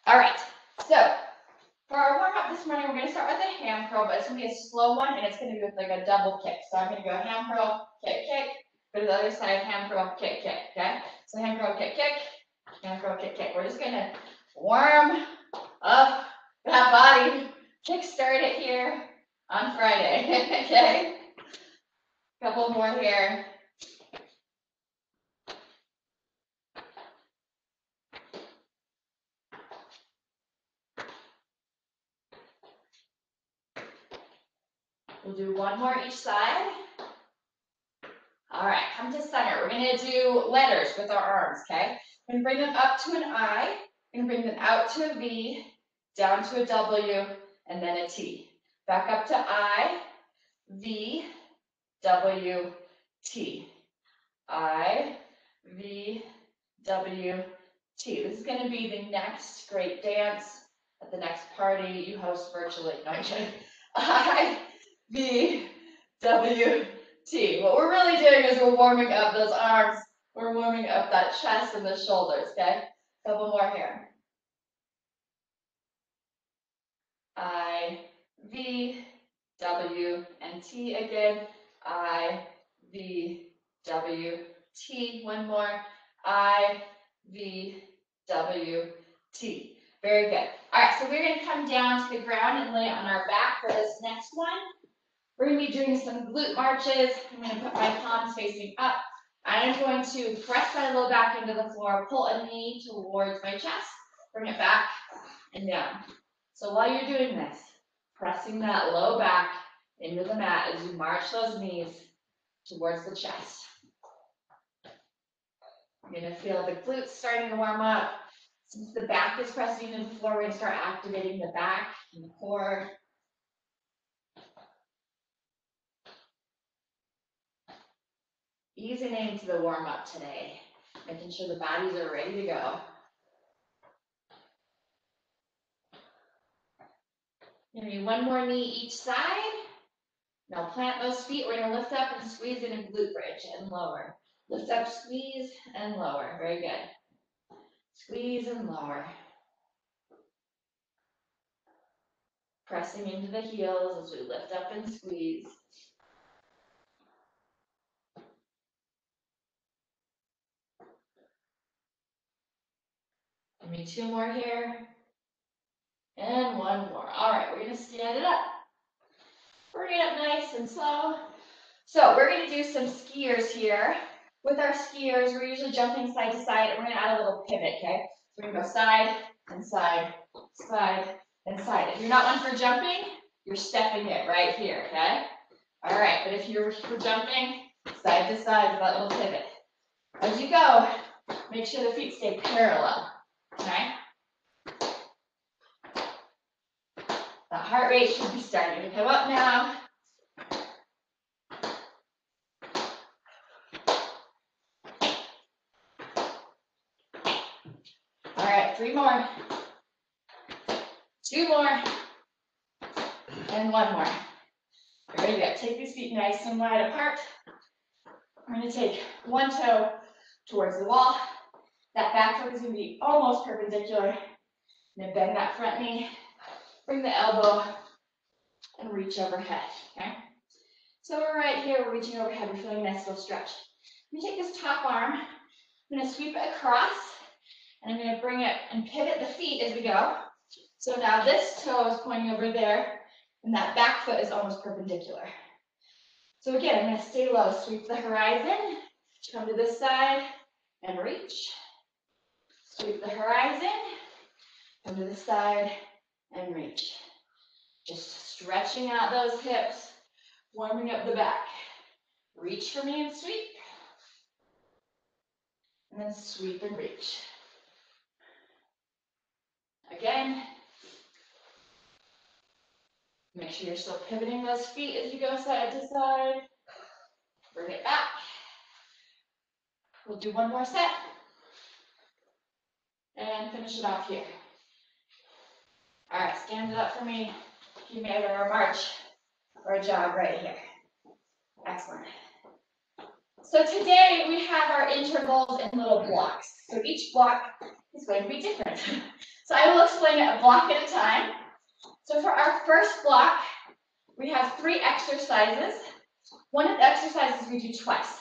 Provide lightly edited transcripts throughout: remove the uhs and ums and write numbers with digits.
All right, so for our warm-up this morning, we're going to start with a ham curl, but it's going to be a slow one, and it's going to be with like a double kick. So I'm going to go ham curl, kick, kick, go to the other side, ham curl, kick, kick, okay? So ham curl, kick, kick, ham curl, kick, kick. We're just going to warm up that body, kickstart it here on Friday, okay? Couple more here. We'll do one more each side. All right, come to center. We're going to do letters with our arms, okay? We're going to bring them up to an I. We're going to bring them out to a V, down to a W, and then a T. Back up to I, V, W, T. I, V, W, T. This is going to be the next great dance at the next party you host virtually. No, I'm kidding. I, V, W, T. What we're really doing is we're warming up those arms. We're warming up that chest and the shoulders, okay? Couple more here. I, V, W, and T again. I, V, W, T. One more. I, V, W, T. Very good. All right, so we're going to come down to the ground and lay on our back for this next one. We're going to be doing some glute marches. I'm going to put my palms facing up. I'm going to press my low back into the floor, pull a knee towards my chest, bring it back and down. So while you're doing this, pressing that low back into the mat as you march those knees towards the chest. You're going to feel the glutes starting to warm up. Since the back is pressing into the floor, we're going to start activating the back and the core. Easing into the warm-up today, making sure the bodies are ready to go. Give me one more knee each side. Now plant those feet. We're going to lift up and squeeze in a glute bridge and lower. Lift up, squeeze, and lower. Very good. Squeeze and lower. Pressing into the heels as we lift up and squeeze. Give me two more here. And one more. All right, we're going to stand it up. Bring it up nice and slow. So we're going to do some skiers here. With our skiers, we're usually jumping side to side, and we're going to add a little pivot, okay? So we're going to go side and side, side and side. If you're not one for jumping, you're stepping it right here, okay? All right, but if you're for jumping side to side with that little pivot. As you go, make sure the feet stay parallel, okay? The heart rate should be starting to come up now. All right, three more. Two more. And one more. Very good. Take these feet nice and wide apart. I'm going to take one toe towards the wall. That back foot is going to be almost perpendicular. I'm going to bend that front knee. Bring the elbow and reach overhead. Okay? So we're right here. We're reaching overhead. We're feeling a nice little stretch. I'm going to take this top arm. I'm going to sweep it across. And I'm going to bring it and pivot the feet as we go. So now this toe is pointing over there, and that back foot is almost perpendicular. So again, I'm going to stay low, sweep the horizon, come to this side, and reach. Sweep the horizon, come to this side, and reach. Just stretching out those hips, warming up the back. Reach for me and sweep. And then sweep and reach. Again. Make sure you're still pivoting those feet as you go side to side. Bring it back. We'll do one more set. And finish it off here. All right, stand it up for me. You may have a march or a jog right here. Excellent. So today we have our intervals in little blocks. So each block is going to be different. So I will explain it a block at a time. So for our first block, we have 3 exercises. One of the exercises we do twice.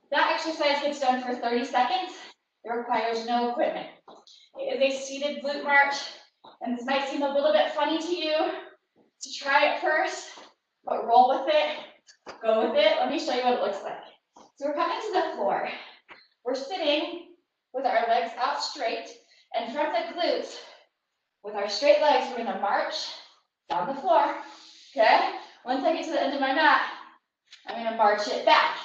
That exercise gets done for 30 seconds. It requires no equipment. It is a seated glute march, and this might seem a little bit funny to you to try it first, but roll with it, go with it. Let me show you what it looks like. So we're coming to the floor. We're sitting with our legs out straight, and from the glutes, with our straight legs, we're gonna march down the floor, okay? Once I get to the end of my mat, I'm gonna march it back,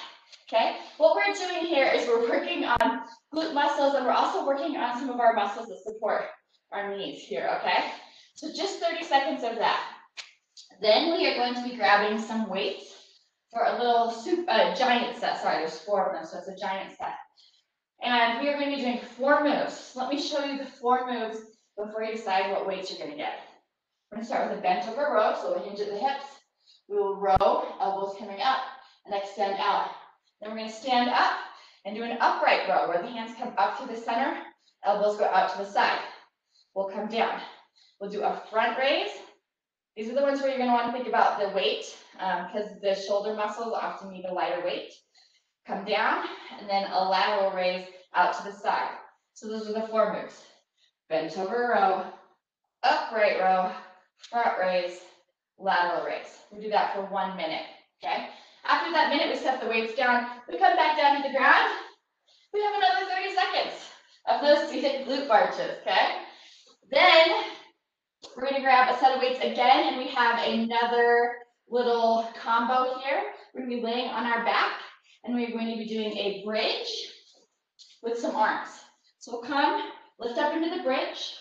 okay? What we're doing here is we're working on glute muscles, and we're also working on some of our muscles that support our knees here, okay? So just 30 seconds of that. Then we are going to be grabbing some weights for a little giant set. Sorry, there's 4 of them, so it's a giant set. And we are going to be doing 4 moves. So let me show you the 4 moves before you decide what weights you're going to get. We're going to start with a bent over row, so we'll hinge at the hips. We will row, elbows coming up, and extend out. Then we're going to stand up and do an upright row, where the hands come up to the center, elbows go out to the side. We'll come down. We'll do a front raise. These are the ones where you're going to want to think about the weight, because the shoulder muscles often need a lighter weight. Come down, and then a lateral raise out to the side. So those are the 4 moves. Bent over row, upright row, front raise, lateral raise. We do that for 1 minute, okay? After that minute, we set the weights down. We come back down to the ground. We have another 30 seconds of those seated glute marches, okay? Then we're going to grab a set of weights again, and we have another little combo here. We're going to be laying on our back, and we're going to be doing a bridge with some arms. So we'll come, lift up into the bridge.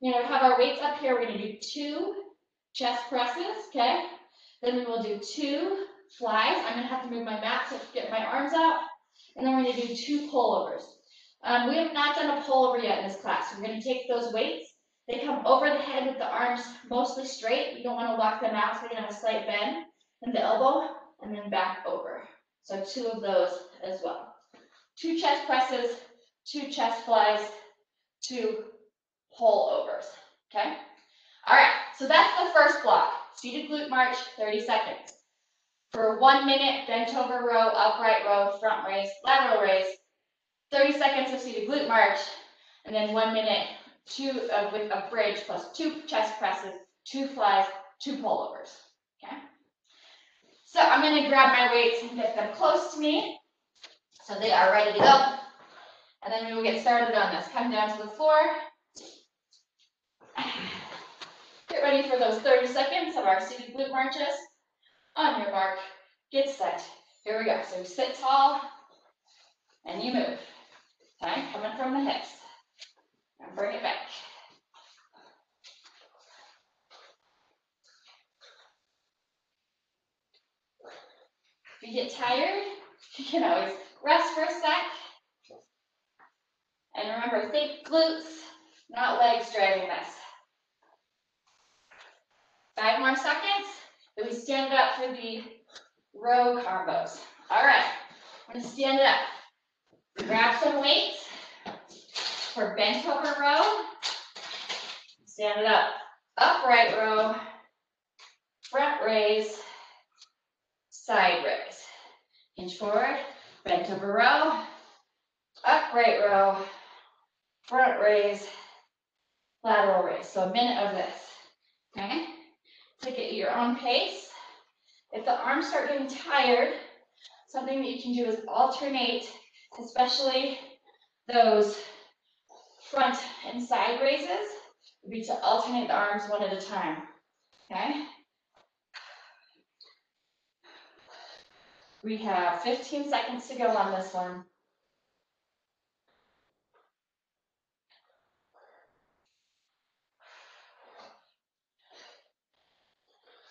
We're going to have our weights up here. We're going to do 2 chest presses, okay? Then we will do 2 flies. I'm going to have to move my mat to get my arms out. And then we're going to do 2 pullovers. We have not done a pullover yet in this class. We're going to take those weights. They come over the head with the arms mostly straight. You don't want to lock them out, so they're going to have a slight bend in the elbow, and then back over. So 2 of those as well. 2 chest presses, 2 chest flies, 2 pullovers, okay? All right, so that's the first block. Seated glute march, 30 seconds. For 1 minute, bent over row, upright row, front raise, lateral raise, 30 seconds of seated glute march, and then 1 minute with a bridge plus 2 chest presses, 2 flies, 2 pullovers, okay? So I'm going to grab my weights and get them close to me so they are ready to go. And then we will get started on this. Come down to the floor. Get ready for those 30 seconds of our seated glute marches. On your mark, get set. Here we go. So you sit tall and you move. Okay, coming from the hips. And bring it back. If you get tired, you can always rest for a sec. And remember, think glutes, not legs driving this. 5 more seconds, then we stand up for the row combos. All right, I'm going to stand up. Grab some weights for bent over row. Stand it up. Upright row, front raise, side raise. Hinge forward, bent over row, upright row, front raise, lateral raise. So a minute of this, okay? Take it at your own pace. If the arms start getting tired, something that you can do is alternate, especially those front and side raises, would be to alternate the arms one at a time, okay? We have 15 seconds to go on this one.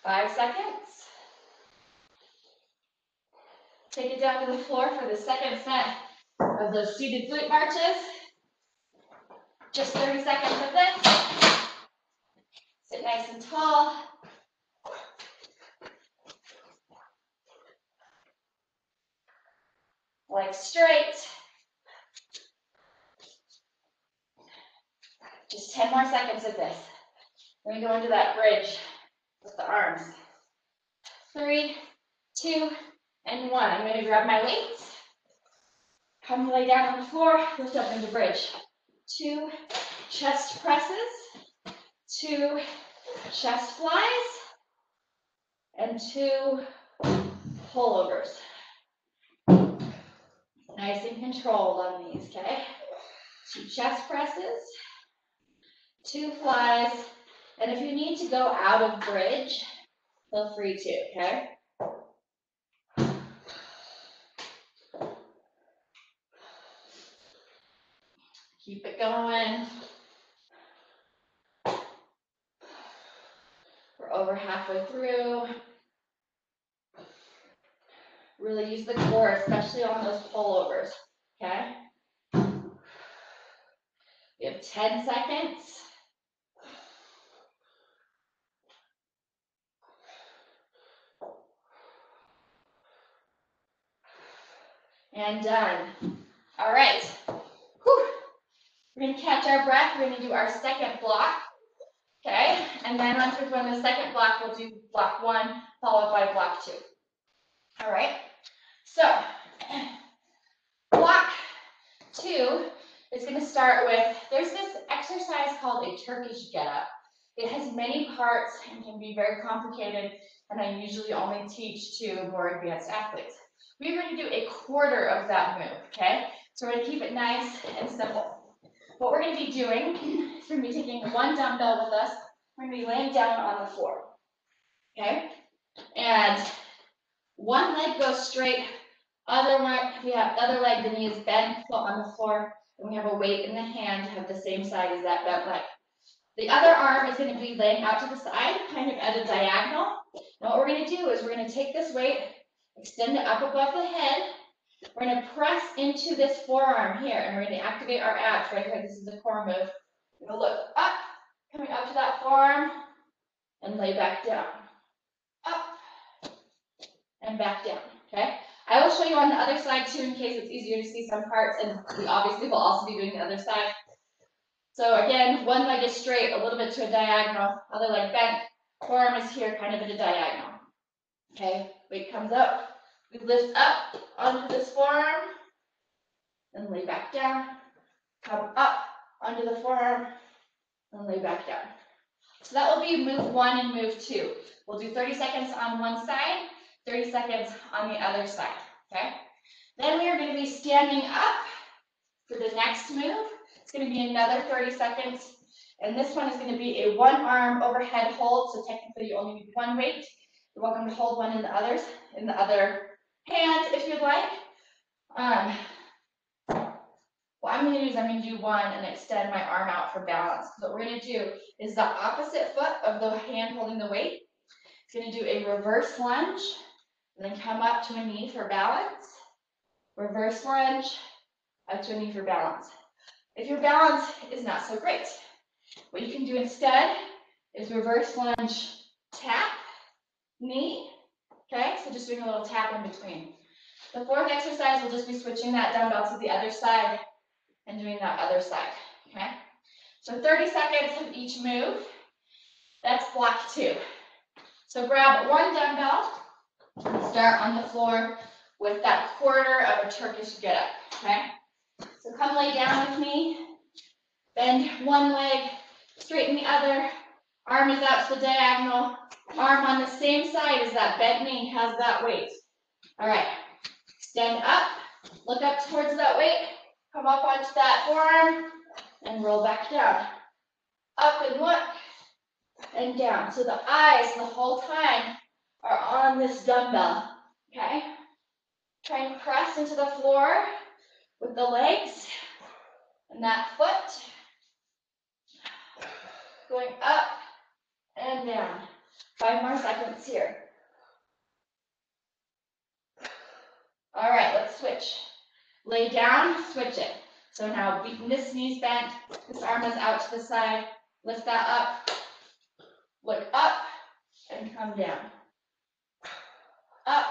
5 seconds. Take it down to the floor for the second set of those seated glute marches. Just 30 seconds of this. Sit nice and tall. Legs straight. Just Just 10 more seconds of this. We're gonna go into that bridge with the arms. 3, 2, and 1. I'm gonna grab my weights. Come lay down on the floor, lift up into bridge. 2 chest presses, 2 chest flies, and 2 pullovers. Nice and controlled on these, okay? 2 chest presses, 2 flies, and if you need to go out of bridge, feel free to, okay? Keep it going. We're over halfway through. Really use the core, especially on those pullovers, okay? We have 10 seconds. And done. All right. Whew. We're going to catch our breath. We're going to do our second block, okay? And then once we're doing the second block, we'll do block 1, followed by block 2. All right? So, block 2 is going to start with, there's this exercise called a Turkish get-up. It has many parts and can be very complicated, and I usually only teach to more advanced athletes. We're going to do a quarter of that move, okay? So we're going to keep it nice and simple. What we're going to be doing is we're going to be taking 1 dumbbell with us. We're going to be laying down on the floor, okay? And one leg goes straight, other one, we have the other leg, the knee is bent, foot on the floor, and we have a weight in the hand to have the same side as that bent leg. The other arm is going to be laying out to the side, kind of at a diagonal. Now what we're going to do is we're going to take this weight, extend it up above the head. We're going to press into this forearm here, and we're going to activate our abs right here. This is the core move. We're going to look up, coming up to that forearm, and lay back down. Up, and back down, okay? I will show you on the other side too, in case it's easier to see some parts, and we obviously will also be doing the other side. So again, one leg is straight, a little bit to a diagonal, other leg bent, forearm is here, kind of at a diagonal. Okay, weight comes up, we lift up onto this forearm, and lay back down, come up onto the forearm, and lay back down. So that will be move 1 and move 2. We'll do 30 seconds on one side, 30 seconds on the other side, okay? Then we are going to be standing up for the next move. It's going to be another 30 seconds, and this one is going to be a 1 arm overhead hold, so technically you only need 1 weight. You're welcome to hold one in the other hand if you'd like. What I'm going to do is I'm going to do 1 and extend my arm out for balance. What we're going to do is the opposite foot of the hand holding the weight. It's going to do a reverse lunge, and then come up to a knee for balance. Reverse lunge, up to a knee for balance. If your balance is not so great, what you can do instead is reverse lunge, tap, knee, okay? So just doing a little tap in between. The 4th exercise, we'll just be switching that dumbbell to the other side and doing that other side, okay? So 30 seconds of each move. That's block 2. So grab 1 dumbbell and start on the floor with that quarter of a Turkish get-up, okay? So come lay down with me. Bend one leg, straighten the other. Arm is out to the diagonal. Arm on the same side as that bent knee has that weight. All right, stand up, look up towards that weight, come up onto that forearm, and roll back down. Up and look, and down. So the eyes the whole time are on this dumbbell, okay? Try and press into the floor with the legs and that foot. Going up and down. 5 more seconds here. All right, let's switch. Lay down, switch it. So now this knee's bent, this arm is out to the side. Lift that up, look up, and come down. Up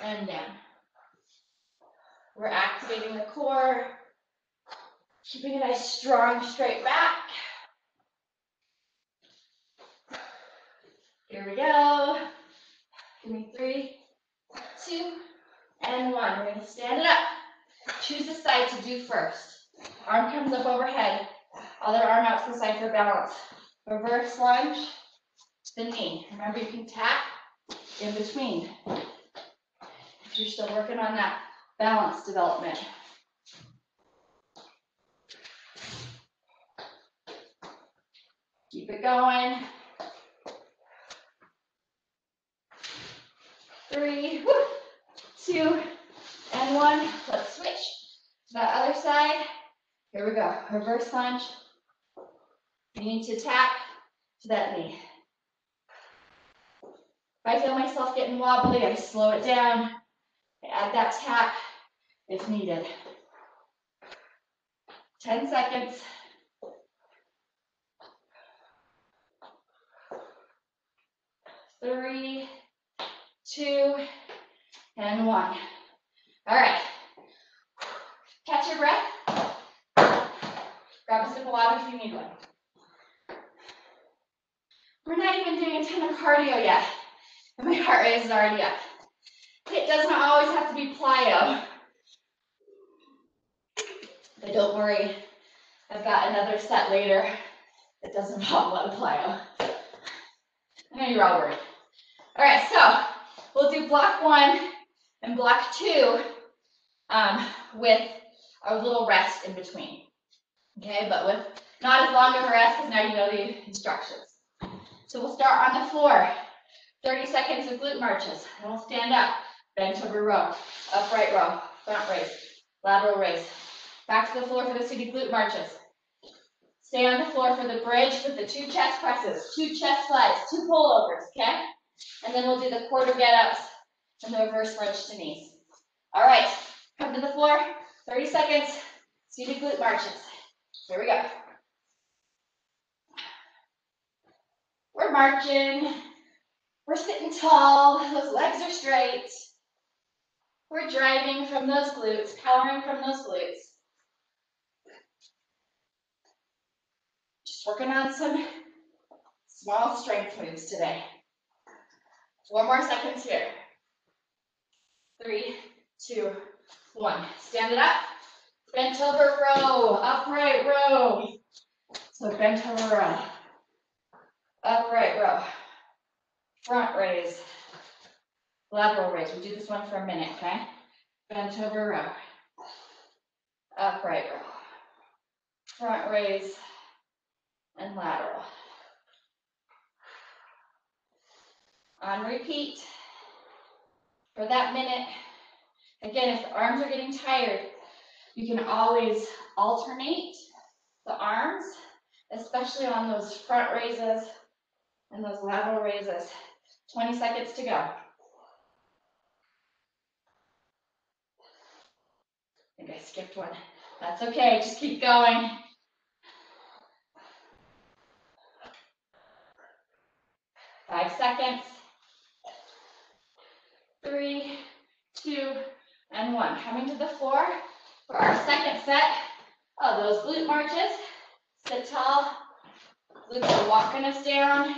and down. We're activating the core. Keeping a nice, strong, straight back. Here we go. Give me 3, 2, and 1. We're going to stand it up. Choose a side to do first. Arm comes up overhead. Other arm out to the side for balance. Reverse lunge to the knee. Remember, you can tap in between if you're still working on that balance development. Keep it going. 3, 2, and 1. Let's switch to that other side. Here we go. Reverse lunge. You need to tap to that knee. If I feel myself getting wobbly, I slow it down. I add that tap if needed. 10 seconds. 3, 2, and 1. All right. Catch your breath. Grab a sip of water if you need one. We're not even doing a ton of cardio yet, and my heart rate is already up. It does not always have to be plyo. But don't worry, I've got another set later that doesn't involve a lot of plyo. I know you're all worried. All right, so we'll do block 1 and block 2 with a little rest in between. Okay, but with not as long of a rest because now you know the instructions. So we'll start on the floor. 30 seconds of glute marches. And we'll stand up, bent over row, upright row, front raise, lateral raise. Back to the floor for the seated glute marches. Stay on the floor for the bridge with the 2 chest presses, 2 chest slides, 2 pullovers, okay? And then we'll do the quarter get-ups and the reverse lunge to knees. All right, come to the floor, 30 seconds, seated glute marches. Here we go. We're marching. We're sitting tall. Those legs are straight. We're driving from those glutes, powering from those glutes. Just working on some small strength moves today. 4 more seconds here. 3, 2, 1. Stand it up. Bent over row, upright row. So bent over row, upright row, front raise, lateral raise. We'll do this one for a minute, okay? Bent over row, upright row, front raise, and lateral. On repeat for that minute. Again, if the arms are getting tired, you can always alternate the arms, especially on those front raises and those lateral raises. 20 seconds to go. I think I skipped one. That's okay, just keep going. Five seconds. 3, 2, and 1. Coming to the floor for our second set of those glute marches. Sit tall. Glutes are walking us down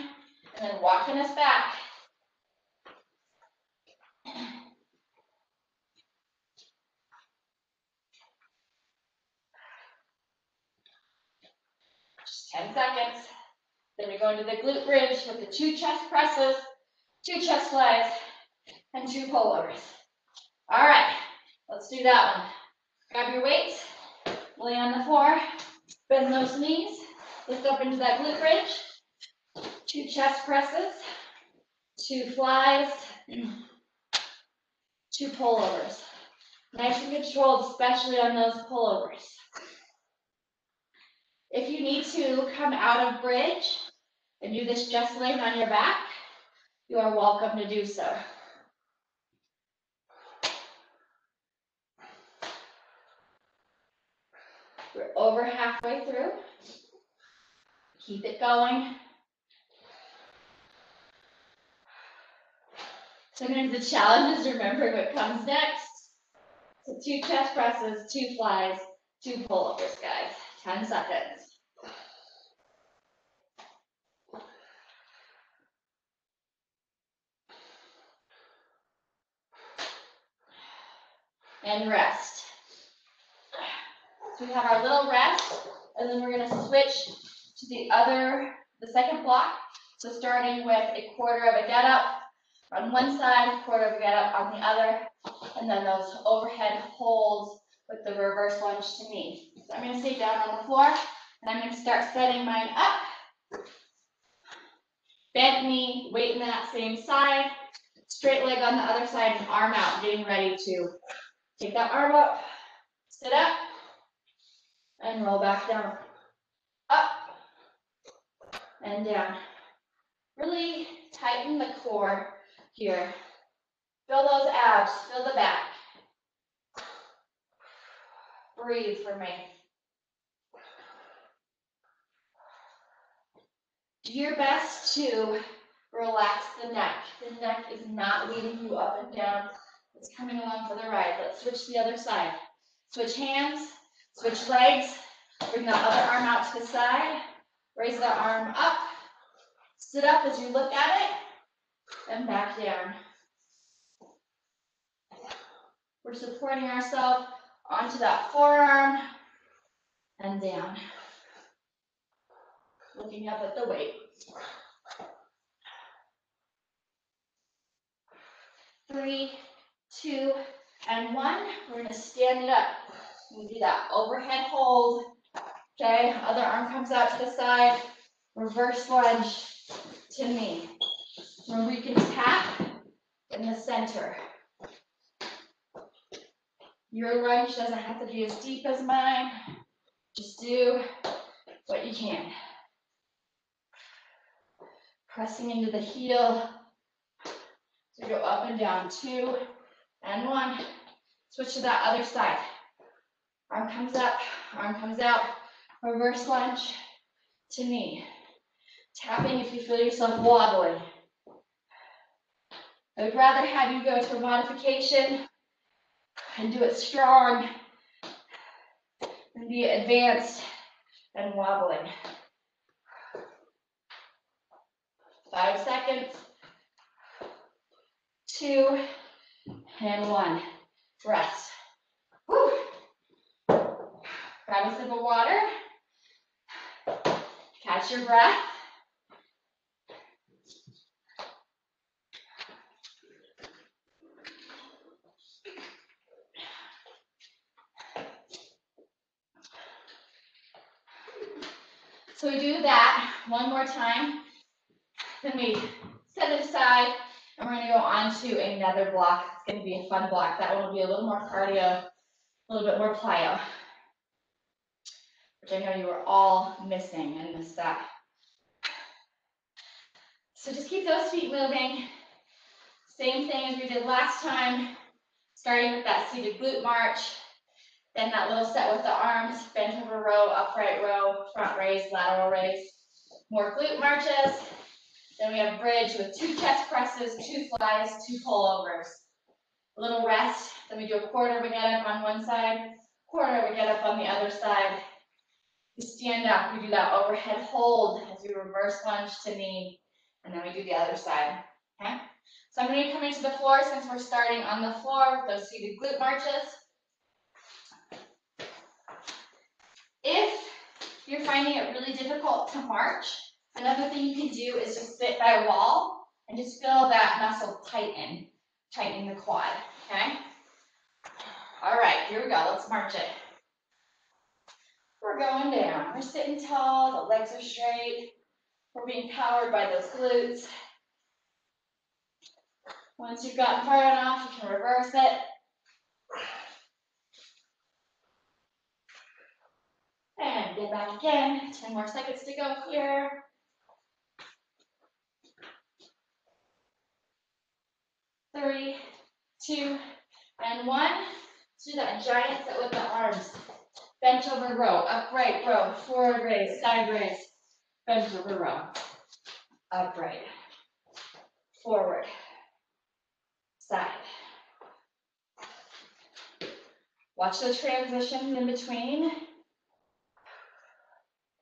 and then walking us back. Just 10 seconds. Then we go into the glute bridge with the 2 chest presses, 2 chest slides, and 2 pullovers. All right, let's do that one. Grab your weights, lay on the floor, bend those knees, lift up into that glute bridge, 2 chest presses, 2 flies, 2 pullovers. Nice and controlled, especially on those pullovers. If you need to come out of bridge and do this just laying on your back, you are welcome to do so. We're over halfway through. Keep it going. Sometimes the challenge is remembering what comes next. So 2 chest presses, 2 flies, 2 pullovers, guys. 10 seconds. And rest. So we have our little rest, and then we're going to switch to the second block. So starting with a quarter of a get up on one side, quarter of a get up on the other, and then those overhead holds with the reverse lunge to knee. So I'm going to stay down on the floor, and I'm going to start setting mine up. Bent knee, weight in that same side, straight leg on the other side, and arm out, getting ready to take that arm up, sit up, and roll back down. Up, and down. Really tighten the core here. Feel those abs, feel the back. Breathe for me. Do your best to relax the neck. The neck is not leading you up and down. It's coming along for the ride. Let's switch to the other side. Switch hands, switch legs. Bring that other arm out to the side. Raise the arm up. Sit up as you look at it. And back down. We're supporting ourselves onto that forearm and down. Looking up at the weight. 3, 2, and 1. We're going to stand it up. We do that overhead hold. Okay, other arm comes out to the side. Reverse lunge to knee. Where we can tap in the center. Your lunge doesn't have to be as deep as mine. Just do what you can. Pressing into the heel. So go up and down. 2 and 1. Switch to that other side. Arm comes up, arm comes out. Reverse lunge to knee. Tapping if you feel yourself wobbling. I would rather have you go to a modification and do it strong and be advanced and wobbling. 5 seconds. 2 and 1. Rest. Woo. Grab a sip of water. Catch your breath. So we do that one more time. Then we set it aside, and we're going to go on to another block. It's going to be a fun block. That one will be a little more cardio, a little bit more plyo, which I know you were all missing and missed that. So just keep those feet moving. Same thing as we did last time, starting with that seated glute march. Then that little set with the arms, bent over row, upright row, front raise, lateral raise. More glute marches. Then we have bridge with 2 chest presses, 2 flies, 2 pullovers. A little rest. Then we do a quarter of a get up on one side, quarter of a get up on the other side. We stand up. We do that overhead hold as we reverse lunge to knee. And then we do the other side. Okay? So I'm going to come into the floor since we're starting on the floor with those seated glute marches. If you're finding it really difficult to march, another thing you can do is just sit by a wall and just feel that muscle tightening the quad, okay? All right, here we go, let's march it. We're going down, we're sitting tall, the legs are straight, we're being powered by those glutes. Once you've gotten far enough, you can reverse it. And get back again. 10 more seconds to go here. 3, 2, and 1. Let's do that giant set with the arms. Bent over row, upright row, forward raise, side raise, bent over row, upright, forward, side. Watch the transition in between.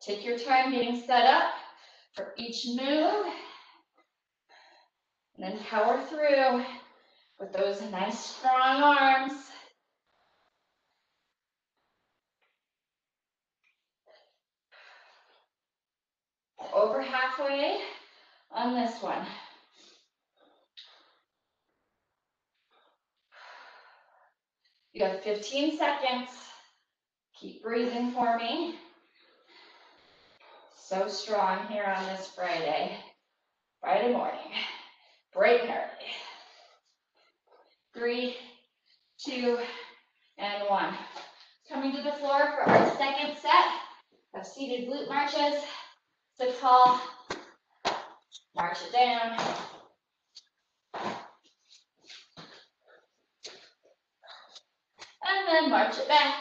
Take your time getting set up for each move. And then power through with those nice strong arms. Over halfway on this one. You have 15 seconds. Keep breathing for me. So strong here on this Friday morning, bright and early. 3, 2, and 1. Coming to the floor for our second set of seated glute marches. Sit tall, march it down. And then march it back.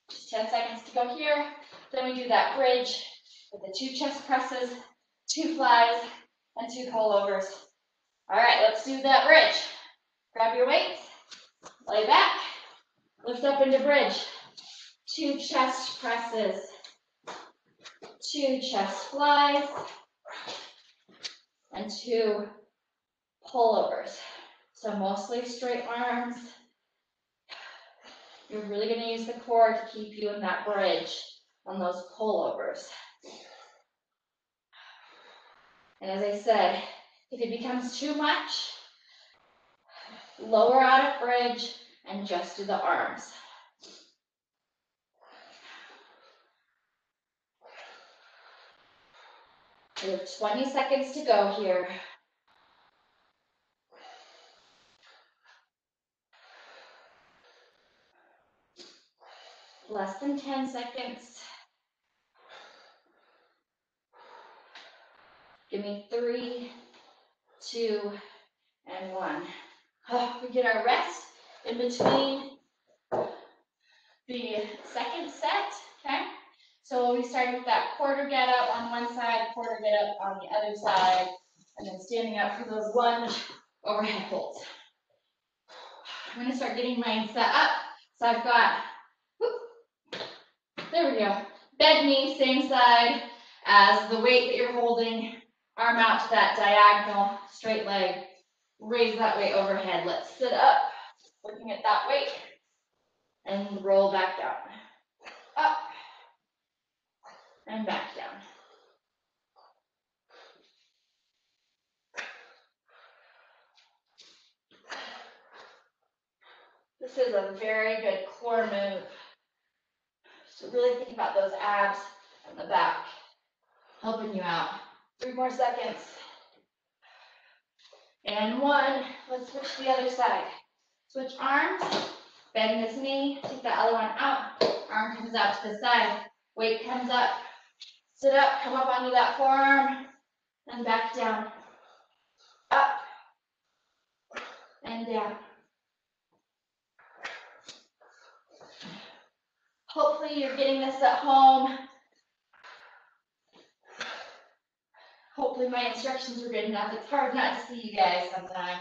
Just 10 seconds to go here. Then we do that bridge with the 2 chest presses, 2 flies, and 2 pullovers. All right, let's do that bridge. Grab your weights, lay back, lift up into bridge. 2 chest presses, 2 chest flies, and 2 pullovers. So mostly straight arms. You're really going to use the core to keep you in that bridge on those pullovers. And as I said, if it becomes too much, lower out of bridge and just do the arms. We have 20 seconds to go here. Less than 10 seconds. Give me 3, 2, and 1. We get our rest in between the second set, okay? So we start with that quarter get up on one side, quarter get up on the other side, and then standing up for those lunge overhead holds. I'm gonna start getting mine set up. So I've got, there we go, bent knee, same side as the weight that you're holding, arm out to that diagonal, straight leg, raise that weight overhead. Let's sit up, looking at that weight, and roll back down. Up, and back down. This is a very good core move. So really think about those abs and the back, helping you out. 3 more seconds. And 1, let's switch to the other side. Switch arms, bend this knee, take the other one out. Arm comes out to the side, weight comes up. Sit up, come up onto that forearm, and back down. Up, and down. Hopefully you're getting this at home. Hopefully my instructions were good enough. It's hard not to see you guys sometimes.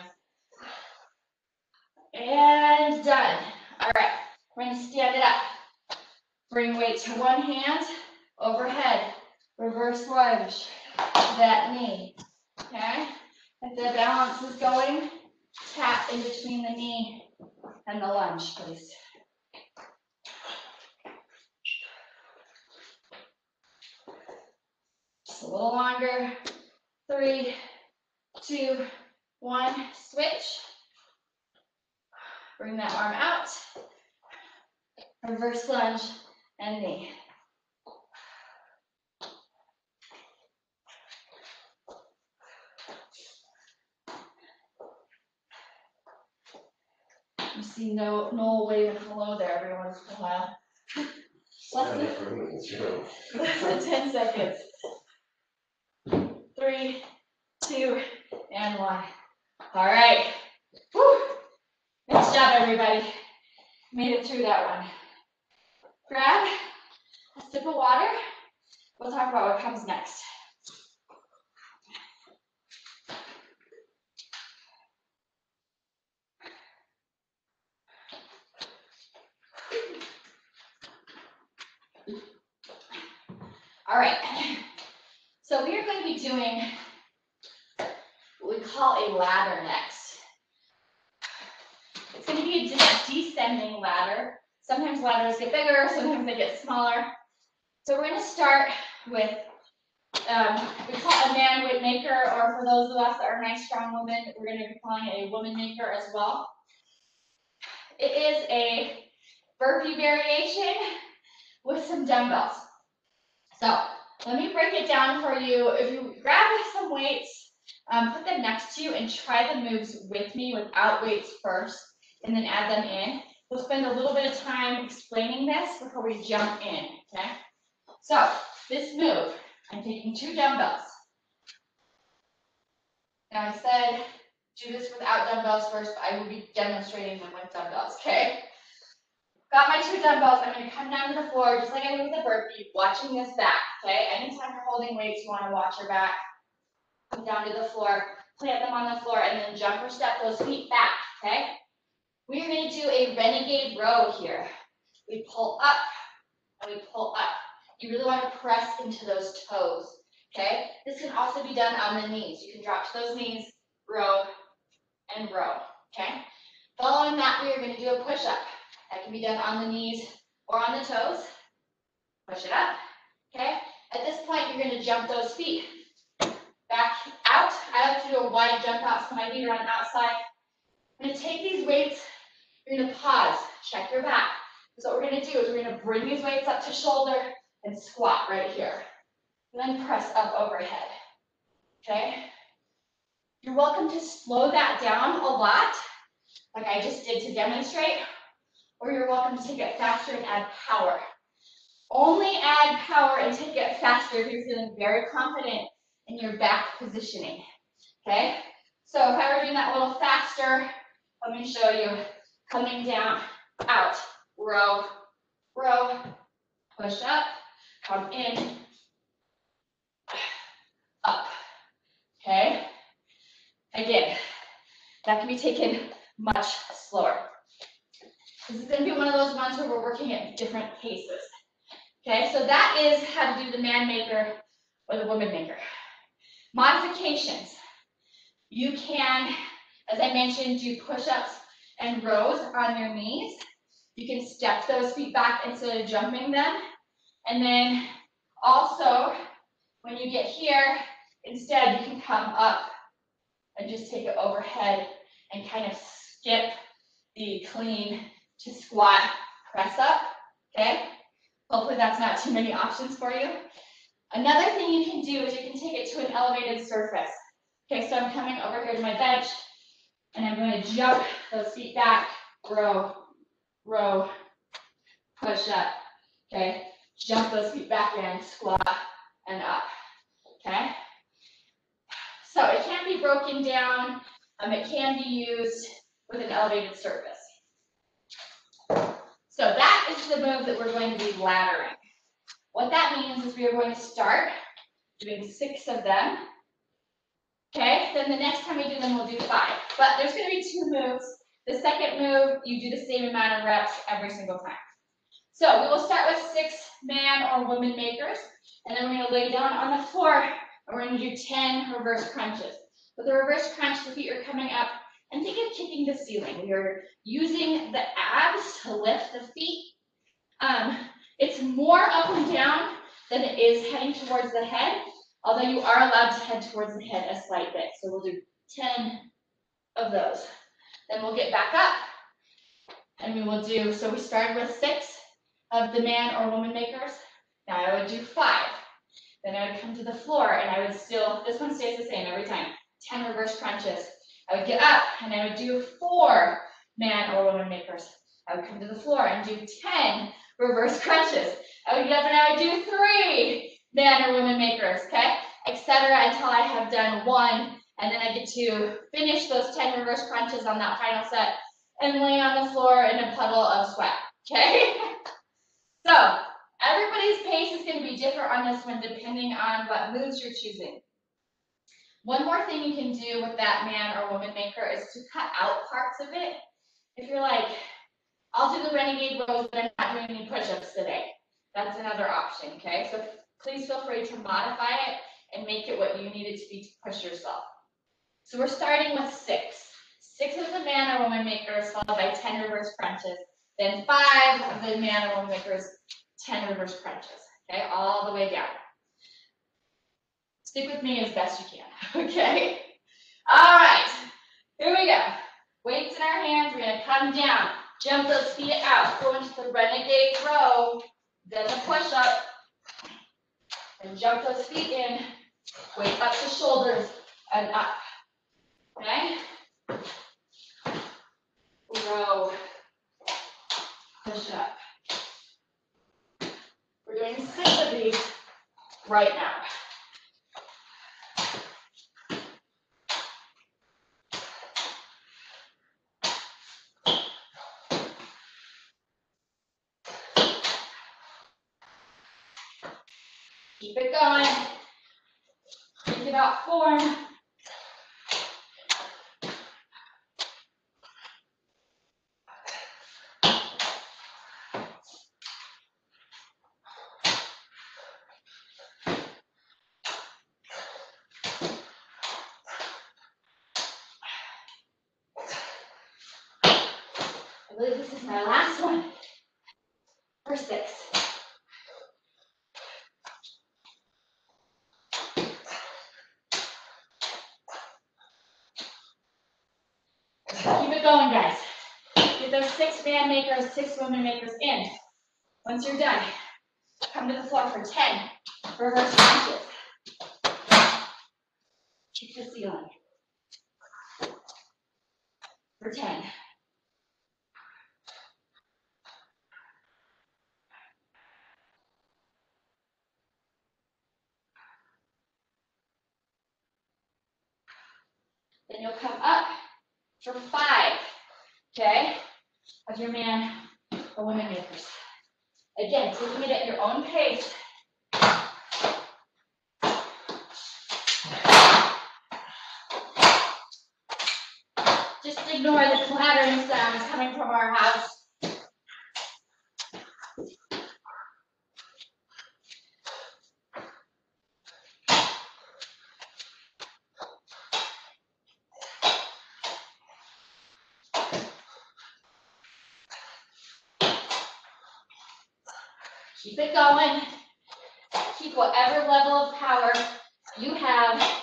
And done. All right, we're going to stand it up. Bring weight to one hand, overhead, reverse lunge, that knee, okay? If the balance is going, tap in between the knee and the lunge, please. Just a little longer. 3, 2, 1, switch. Bring that arm out. Reverse lunge and knee. You see Noel waving hello there every once in a while. Less than 10 seconds. 3, 2, and 1. All right. Whew. Nice job, everybody. Made it through that one. Grab a sip of water. We'll talk about what comes next. All right, so we are going to be doing what we call a ladder next. It's going to be a descending ladder. Sometimes ladders get bigger, sometimes they get smaller. So we're going to start with, we call it a man weight maker, or for those of us that are nice, strong women, we're going to be calling it a woman maker as well. It is a burpee variation with some dumbbells. So let me break it down for you. If you grab some weights, put them next to you and try the moves with me without weights first, and then add them in. We'll spend a little bit of time explaining this before we jump in, okay? So this move, I'm taking 2 dumbbells. Now I said do this without dumbbells first, but I will be demonstrating them with dumbbells, okay? Got my 2 dumbbells. I'm going to come down to the floor just like I did with the burpee, watching this back, okay? Anytime you're holding weights, you want to watch your back. Come down to the floor, plant them on the floor, and then jump or step those feet back, okay? We're going to do a renegade row here. We pull up and we pull up. You really want to press into those toes, okay? This can also be done on the knees. You can drop to those knees, row, and row, okay? Following that, we are going to do a push-up. That can be done on the knees or on the toes. Push it up, okay? At this point, you're going to jump those feet back out. I like to do a wide jump out so my feet are on the outside. I'm going to take these weights. You're going to pause, check your back. So what we're going to do is we're going to bring these weights up to shoulder and squat right here. And then press up overhead, okay? You're welcome to slow that down a lot, like I just did to demonstrate, or you're welcome to take it faster and add power. Only add power and take it faster if you're feeling very confident in your back positioning, okay? So if I were doing that a little faster, let me show you. Coming down, out, row, row, push up, come in, up, okay? Again, that can be taken much slower. This is going to be one of those ones where we're working at different paces. Okay, so that is how to do the man maker or the woman maker. Modifications. You can, as I mentioned, do push-ups and rows on your knees. You can step those feet back instead of jumping them. And then also, when you get here, instead you can come up and just take it overhead and kind of skip the clean to squat press up, okay? Hopefully that's not too many options for you. Another thing you can do is you can take it to an elevated surface. Okay, so I'm coming over here to my bench and I'm going to jump those feet back, row, row, push up, okay? Jump those feet back in, squat, and up, okay? So it can be broken down, it can be used with an elevated surface. So that is the move that we're going to be laddering. What that means is we are going to start doing 6 of them. Okay, then the next time we do them, we'll do 5. But there's going to be 2 moves. The second move, you do the same amount of reps every single time. So we will start with 6 man or woman makers, and then we're going to lay down on the floor, and we're going to do 10 reverse crunches. With the reverse crunch, the feet are coming up, and think of kicking the ceiling. We are using the abs to lift the feet. It's more up and down than it is heading towards the head, although you are allowed to head towards the head a slight bit. So we'll do 10 of those. Then we'll get back up, and we will do, so we started with 6 of the man or woman makers. Now I would do 5. Then I would come to the floor, and I would still, this one stays the same every time, 10 reverse crunches. I would get up, and I would do 4 man or woman makers. I would come to the floor and do 10 reverse crunches. I would get up and I would do 3 man or woman makers, okay? Etc. until I have done 1, and then I get to finish those 10 reverse crunches on that final set and lay on the floor in a puddle of sweat, okay? So everybody's pace is going to be different on this one depending on what moves you're choosing. One more thing you can do with that man or woman maker is to cut out parts of it. If you're like, I'll do the renegade rows, but I'm not doing any push-ups today. That's another option, okay? So please feel free to modify it and make it what you need it to be to push yourself. So we're starting with 6. 6 of the man or woman makers followed by 10 reverse crunches. Then 5 of the man or woman makers, 10 reverse crunches. Okay, all the way down. Stick with me as best you can. Okay. All right. Here we go. Weights in our hands. We're going to come down. Jump those feet out. Go into the renegade row. Then the push up. And jump those feet in. Weight up to shoulders and up. Okay? Row. Push up. We're doing 6 of these right now. Keep it going. Think about form. I believe this is my last one. For 6. Keep it going, guys. Get those 6 man makers, 6 women makers in. Once you're done, come to the floor for 10 reverse crunches. Kick the ceiling. For 10. Then you'll come up for 5, okay, of your man or women makers. Again, taking it at your own pace. Just ignore the clattering sounds coming from our house. Keep it going. Keep whatever level of power you have.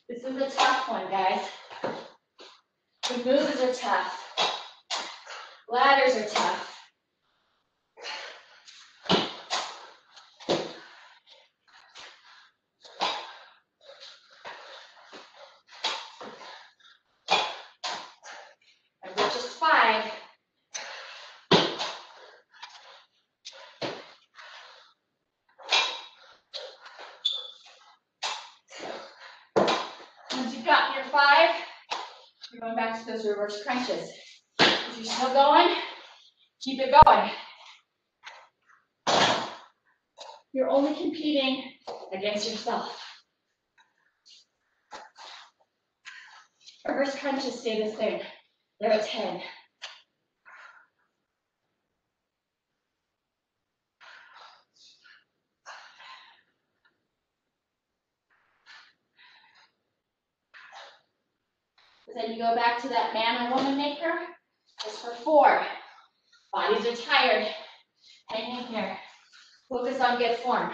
This is a tough one, guys. The moves are tough. Ladders are tough. And we're just 5. Once you've gotten your 5, you're going back to those reverse crunches. If you're still going, keep it going. You're only competing against yourself. Reverse crunches stay the same. They're at 10. Then you go back to that man or woman maker, just for 4. Bodies are tired. Hang in here. Focus on good form.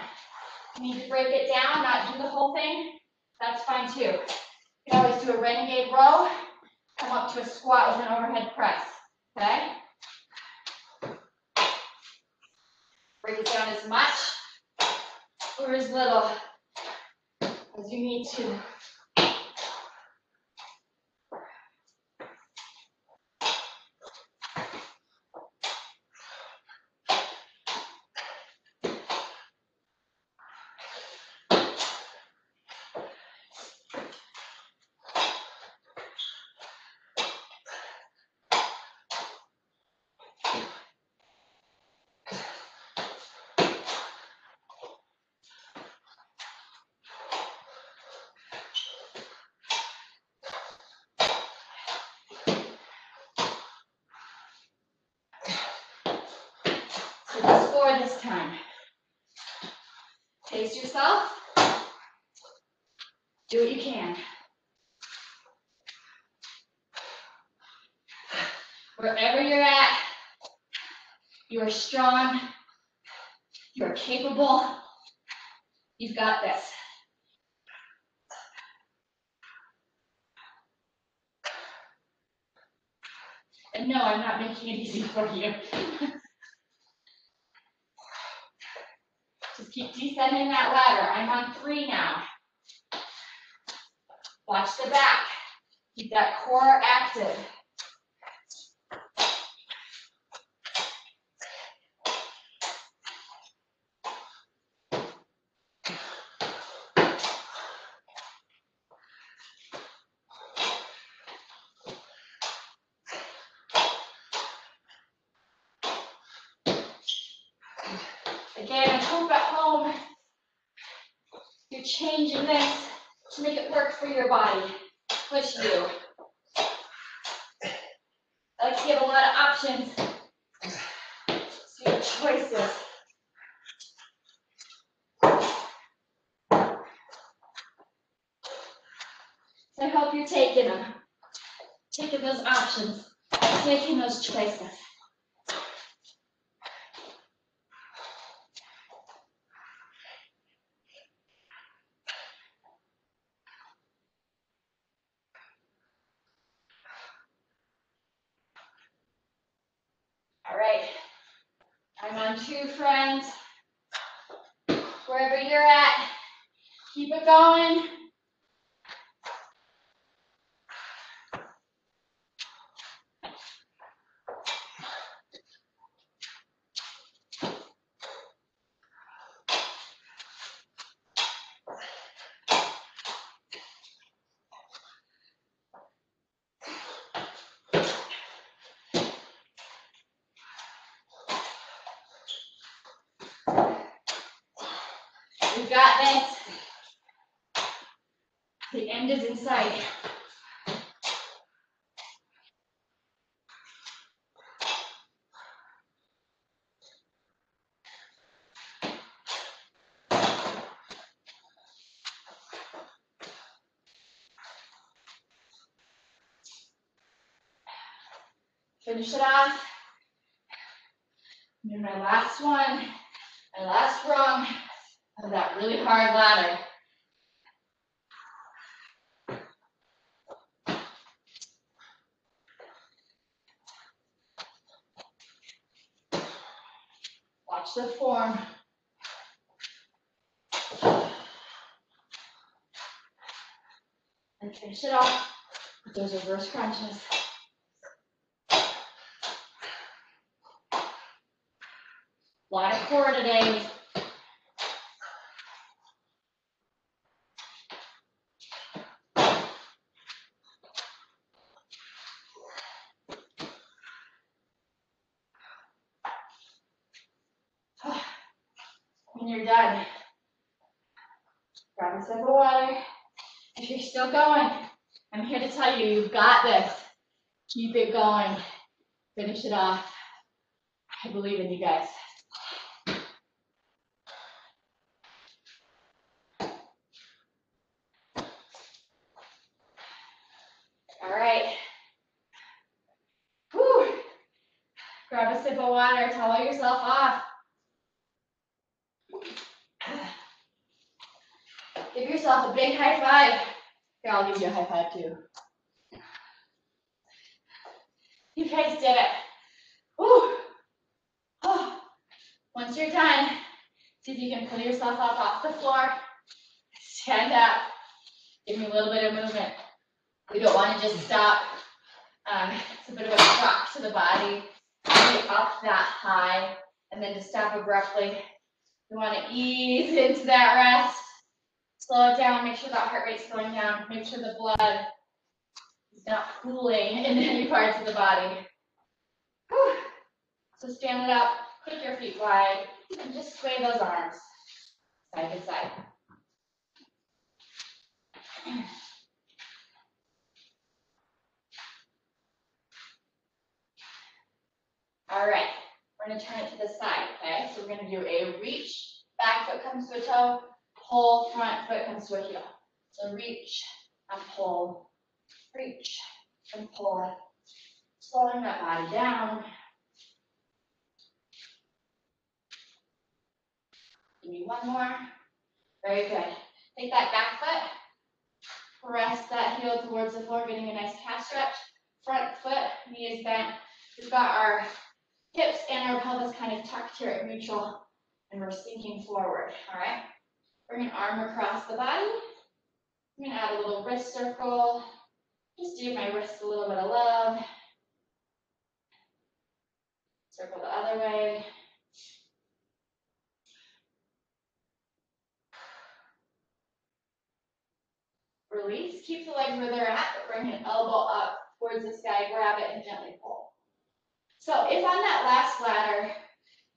If you need to break it down, not do the whole thing, that's fine too. You can always do a renegade row, come up to a squat with an overhead press, okay? Break it down as much or as little as you need to. floor this time. Pace yourself. Do what you can. Wherever you're at, you are strong, you are capable, you've got this. And no, I'm not making it easy for you. Just keep descending that ladder. I'm on 3 now. Watch the back. Keep that core active. Again, I hope at home you're changing this to make it work for your body. Push you. I like to give a lot of options. So your choices. So I hope you're taking them. Taking those options. Taking those choices. All right. I'm on 2, friends. Wherever you're at, keep it going. We've got this. The end is in sight. Finish it off. And my last one, my last rung of that really hard ladder. Watch the form. And finish it off with those reverse crunches. A lot of core today. When you're done, grab a sip of water. If you're still going, I'm here to tell you, you've got this. Keep it going. Finish it off. I believe in you guys. All right. Whew. Grab a sip of water, towel yourself off. Give yourself a big high five. Here, I'll give you a high five too. You guys did it. Whew. Oh. Once you're done, see if you can pull yourself up off the floor. Stand up. Give me a little bit of movement. We don't want to just stop. It's a bit of a shock to the body. Get up that high and then to stop abruptly. We want to ease into that rest. Slow it down. Make sure that heart rate's going down. Make sure the blood is not pooling in any parts of the body. Whew. So stand it up. Kick your feet wide and just sway those arms side to side. All right, we're going to turn it to the side, okay? So we're going to do a reach, back foot comes to a toe, pull, front foot comes to a heel. So reach and pull, reach and pull, slowing that body down. Give me one more. Very good. Take that back foot, press that heel towards the floor, getting a nice calf stretch. Front foot, knee is bent. We've got our hips and our pelvis kind of tucked here at neutral, and we're sinking forward, all right? Bring an arm across the body. I'm gonna add a little wrist circle. Just give my wrist a little bit of love. Circle the other way. Release, keep the legs where they're at, but bring an elbow up towards the sky, grab it and gently pull. So if on that last ladder,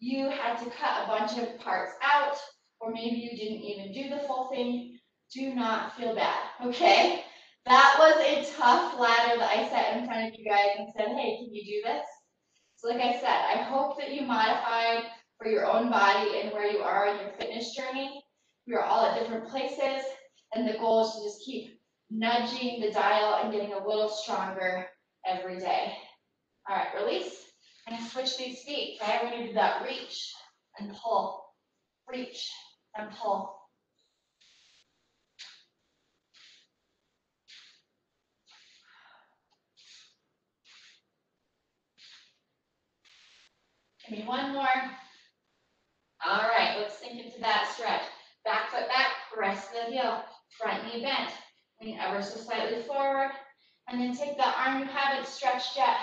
you had to cut a bunch of parts out, or maybe you didn't even do the full thing, do not feel bad, okay? That was a tough ladder that I set in front of you guys and said, hey, can you do this? So like I said, I hope that you modified for your own body and where you are in your fitness journey. We are all at different places, and the goal is to just keep nudging the dial and getting a little stronger every day. All right, release. I'm going to switch these feet, okay? We're going to do that reach and pull, reach and pull. Give me one more. All right, let's sink into that stretch. Back foot back, press the heel, front knee bent. Lean ever so slightly forward, and then take that arm you haven't stretched yet,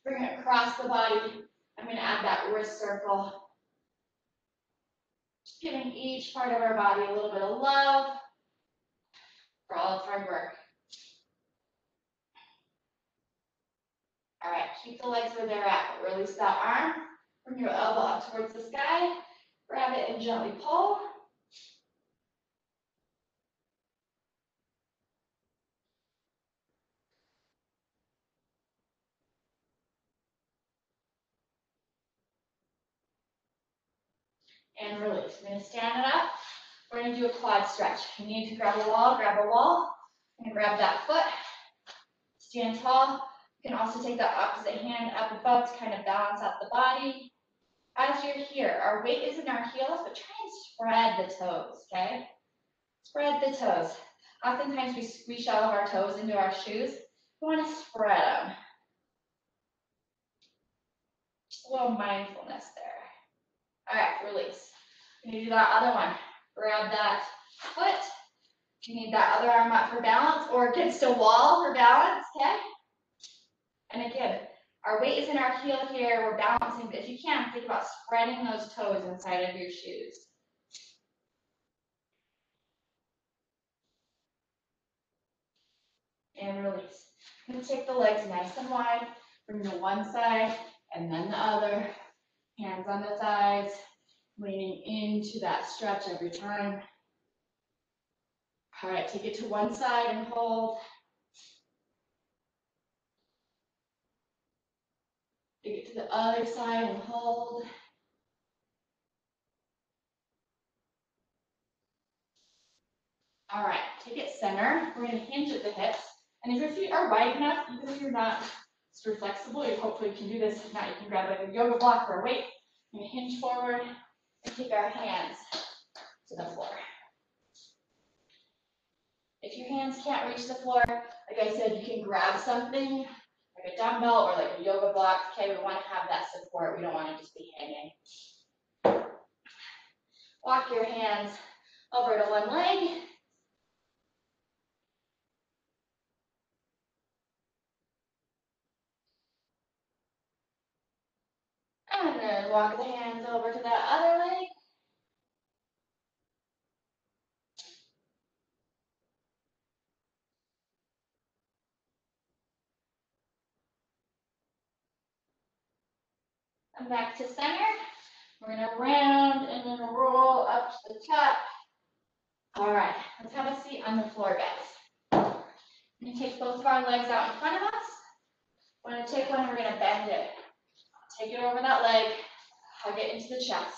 bring it across the body. I'm going to add that wrist circle. Just giving each part of our body a little bit of love for all of hard work. All right, keep the legs where they're at, but release that arm. Bring your elbow up towards the sky. Grab it and gently pull. And release. We're going to stand it up. We're going to do a quad stretch. You need to grab a wall, grab a wall. And grab that foot. Stand tall. You can also take the opposite hand up above to kind of balance out the body. As you're here, our weight is in our heels, but try and spread the toes, okay? Spread the toes. Oftentimes we squeeze all of our toes into our shoes. We want to spread them. Just a little mindfulness there. All right, release. We're going to do that other one. Grab that foot. You need that other arm up for balance or against a wall for balance, okay? And again, our weight is in our heel here. We're balancing, but if you can, think about spreading those toes inside of your shoes. And release. I'm going to take the legs nice and wide. Bring to one side and then the other. Hands on the thighs. Leaning into that stretch every time. All right, take it to one side and hold. Take it to the other side and hold. All right, take it center. We're going to hinge at the hips. And if your feet are wide enough, even if you're not super flexible, you hopefully can do this. If not, you can grab like a yoga block or a weight. We're going to hinge forward and take our hands to the floor. If your hands can't reach the floor, like I said, you can grab something like a dumbbell or like a yoga block. Okay, we want to have that support. We don't want to just be hanging. Walk your hands over to one leg. And then walk the hands over to that other leg. And back to center. We're going to round and then roll up to the top. All right, let's have a seat on the floor, guys. We're going to take both of our legs out in front of us. We're going to take one and we're going to bend it. Take it over that leg. hug it into the chest,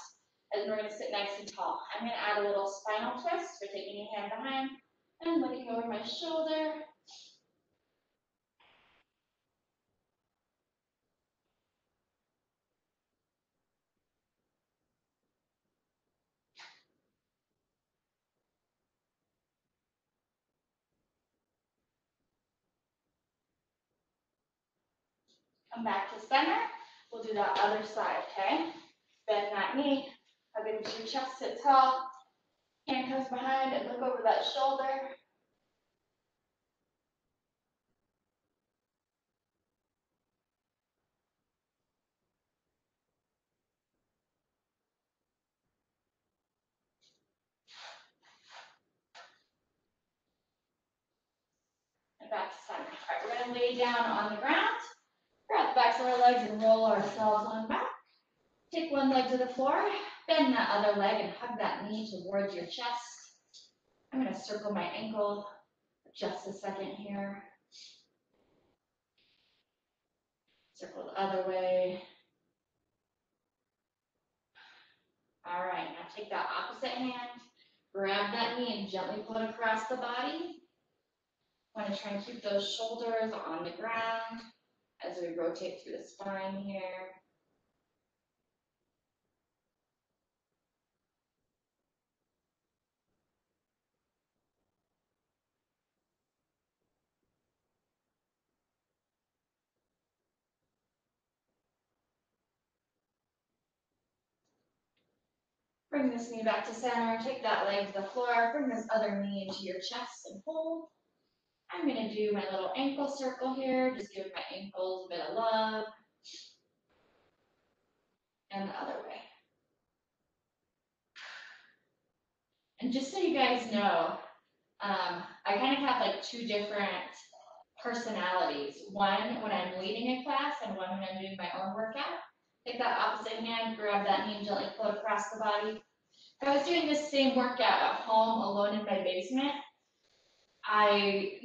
and we're gonna sit nice and tall. I'm gonna add a little spinal twist for taking your hand behind and looking over my shoulder. Come back to center. We'll do that other side, okay? Bend that knee, hug it into your chest, sit tall. Hand comes behind and look over that shoulder. And back to center. All right, we're gonna lay down on the ground. Grab the backs of our legs and roll ourselves on back. Take one leg to the floor, bend that other leg and hug that knee towards your chest. I'm gonna circle my ankle just a second here. Circle the other way. All right, now take that opposite hand, grab that knee and gently pull it across the body. Want to try and keep those shoulders on the ground as we rotate through the spine here. Bring this knee back to center, take that leg to the floor, bring this other knee into your chest and hold. I'm gonna do my little ankle circle here, just give my ankles a bit of love. And the other way. And just so you guys know, I kind of have like two different personalities. One when I'm leading a class and one when I'm doing my own workout. Take that opposite hand, grab that knee and gently pull it across the body. If I was doing this same workout at home alone in my basement,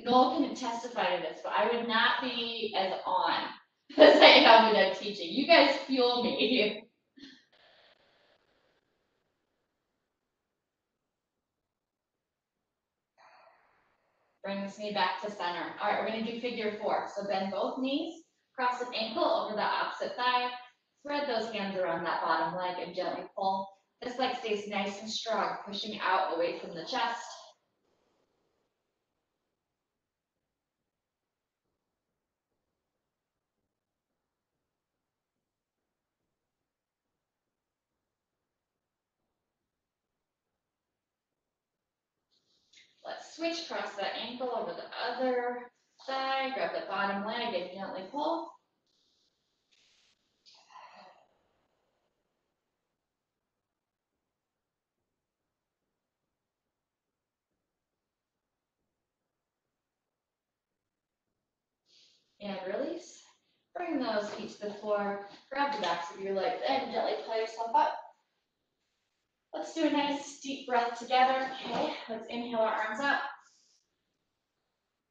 Noel can testify to this, but I would not be as on as I am when I'm teaching. You guys fuel me. Bring this knee back to center. All right, we're gonna do figure four. So bend both knees, cross an ankle over the opposite thigh, thread those hands around that bottom leg and gently pull. This leg stays nice and strong, pushing out away from the chest. Let's switch, cross that ankle over the other thigh, grab the bottom leg and gently pull. And release. Bring those feet to the floor, grab the backs of your legs and gently pull yourself up. Let's do a nice deep breath together. Okay, let's inhale our arms up.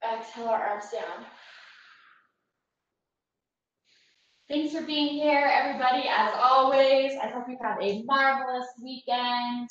Exhale our arms down. Thanks for being here, everybody, as always. I hope you have a marvelous weekend.